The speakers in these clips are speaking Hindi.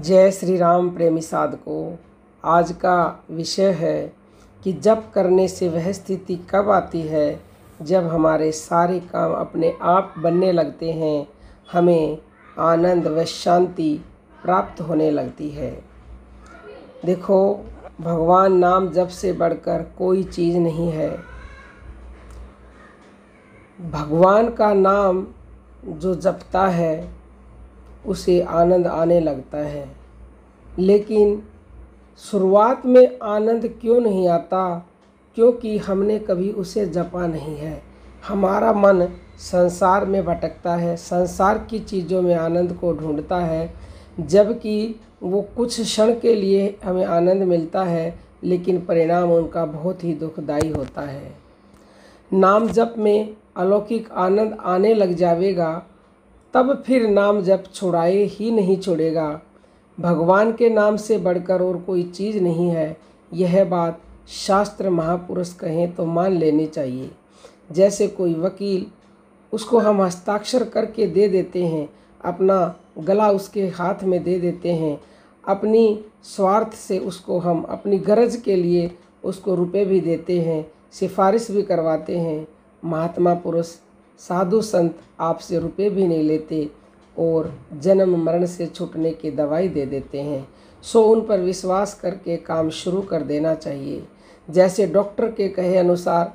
जय श्री राम प्रेमी साधकों। आज का विषय है कि जप करने से वह स्थिति कब आती है जब हमारे सारे काम अपने आप बनने लगते हैं, हमें आनंद व शांति प्राप्त होने लगती है। देखो, भगवान नाम जप से बढ़कर कोई चीज़ नहीं है। भगवान का नाम जो जपता है उसे आनंद आने लगता है, लेकिन शुरुआत में आनंद क्यों नहीं आता? क्योंकि हमने कभी उसे जपा नहीं है। हमारा मन संसार में भटकता है, संसार की चीज़ों में आनंद को ढूंढता है, जबकि वो कुछ क्षण के लिए हमें आनंद मिलता है, लेकिन परिणाम उनका बहुत ही दुखदाई होता है। नाम जप में अलौकिक आनंद आने लग जाएगा, तब फिर नाम जप छुड़ाए ही नहीं छोड़ेगा। भगवान के नाम से बढ़कर और कोई चीज़ नहीं है। यह बात शास्त्र महापुरुष कहें तो मान लेनी चाहिए। जैसे कोई वकील, उसको हम हस्ताक्षर करके दे देते हैं, अपना गला उसके हाथ में दे देते हैं, अपनी स्वार्थ से उसको हम अपनी गरज के लिए उसको रुपए भी देते हैं, सिफारिश भी करवाते हैं। महात्मा पुरुष, साधु संत आपसे रुपए भी नहीं लेते और जन्म मरण से छूटने की दवाई दे देते हैं। सो उन पर विश्वास करके काम शुरू कर देना चाहिए। जैसे डॉक्टर के कहे अनुसार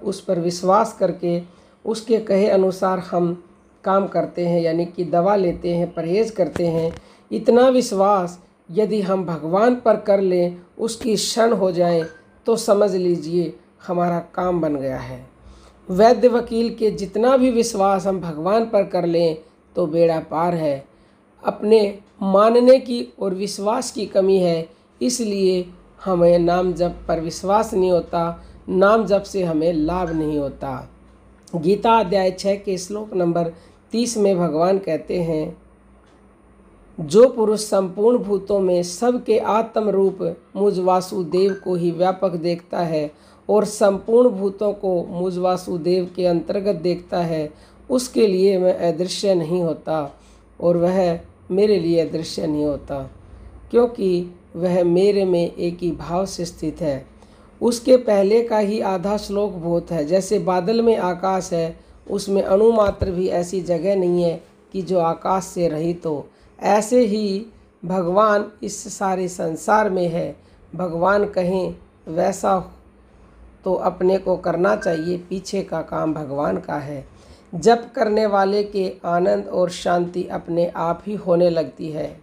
उस पर विश्वास करके उसके कहे अनुसार हम काम करते हैं, यानी कि दवा लेते हैं, परहेज़ करते हैं। इतना विश्वास यदि हम भगवान पर कर लें, उसकी क्षण हो जाए, तो समझ लीजिए हमारा काम बन गया है। वैद्य वकील के जितना भी विश्वास हम भगवान पर कर लें तो बेड़ा पार है। अपने मानने की और विश्वास की कमी है, इसलिए हमें नाम जप पर विश्वास नहीं होता, नाम जप से हमें लाभ नहीं होता। गीता अध्याय 6 के श्लोक नंबर 30 में भगवान कहते हैं, जो पुरुष संपूर्ण भूतों में सबके आत्म रूप मुझ वासुदेव को ही व्यापक देखता है और संपूर्ण भूतों को मुझ वासुदेव के अंतर्गत देखता है, उसके लिए मैं अदृश्य नहीं होता और वह मेरे लिए अदृश्य नहीं होता, क्योंकि वह मेरे में एक ही भाव से स्थित है। उसके पहले का ही आधा श्लोक बहुत है। जैसे बादल में आकाश है, उसमें अणुमात्र भी ऐसी जगह नहीं है कि जो आकाश से रहित हो। ऐसे ही भगवान इस सारे संसार में है। भगवान कहें वैसा तो अपने को करना चाहिए, पीछे का काम भगवान का है। जप करने वाले के आनंद और शांति अपने आप ही होने लगती है।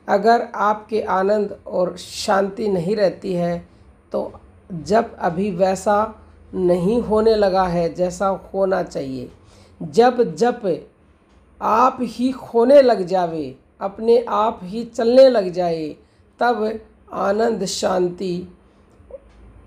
अगर आपके आनंद और शांति नहीं रहती है तो जप अभी वैसा नहीं होने लगा है जैसा होना चाहिए। जब जप आप ही होने लग जावे, अपने आप ही चलने लग जाए, तब आनंद शांति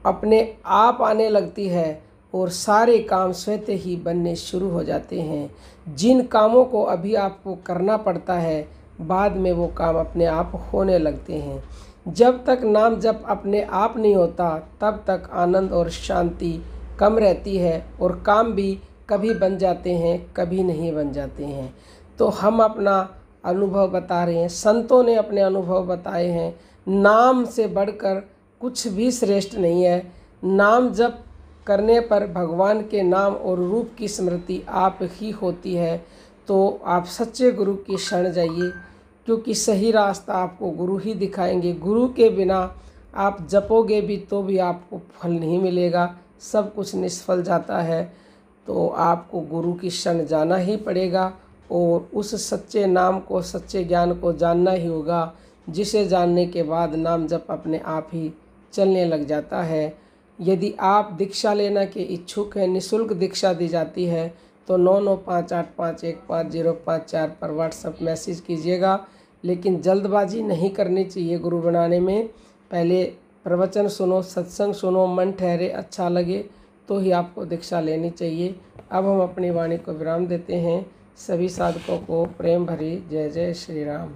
अपने आप आने लगती है और सारे काम स्वतः ही बनने शुरू हो जाते हैं। जिन कामों को अभी आपको करना पड़ता है, बाद में वो काम अपने आप होने लगते हैं। जब तक नाम जप अपने आप नहीं होता, तब तक आनंद और शांति कम रहती है और काम भी कभी बन जाते हैं, कभी नहीं बन जाते हैं। तो हम अपना अनुभव बता रहे हैं, संतों ने अपने अनुभव बताए हैं। नाम से बढ़कर कुछ भी श्रेष्ठ नहीं है। नाम जप करने पर भगवान के नाम और रूप की स्मृति आप ही होती है। तो आप सच्चे गुरु की शरण जाइए, क्योंकि सही रास्ता आपको गुरु ही दिखाएंगे। गुरु के बिना आप जपोगे भी तो भी आपको फल नहीं मिलेगा, सब कुछ निष्फल जाता है। तो आपको गुरु की शरण जाना ही पड़ेगा और उस सच्चे नाम को, सच्चे ज्ञान को जानना ही होगा, जिसे जानने के बाद नाम जप अपने आप ही चलने लग जाता है। यदि आप दीक्षा लेना के इच्छुक हैं, निःशुल्क दीक्षा दी जाती है, तो 9958515054 पर व्हाट्सएप मैसेज कीजिएगा। लेकिन जल्दबाजी नहीं करनी चाहिए गुरु बनाने में। पहले प्रवचन सुनो, सत्संग सुनो, मन ठहरे, अच्छा लगे तो ही आपको दीक्षा लेनी चाहिए। अब हम अपनी वाणी को विराम देते हैं। सभी साधकों को प्रेम भरी जय जय श्री राम।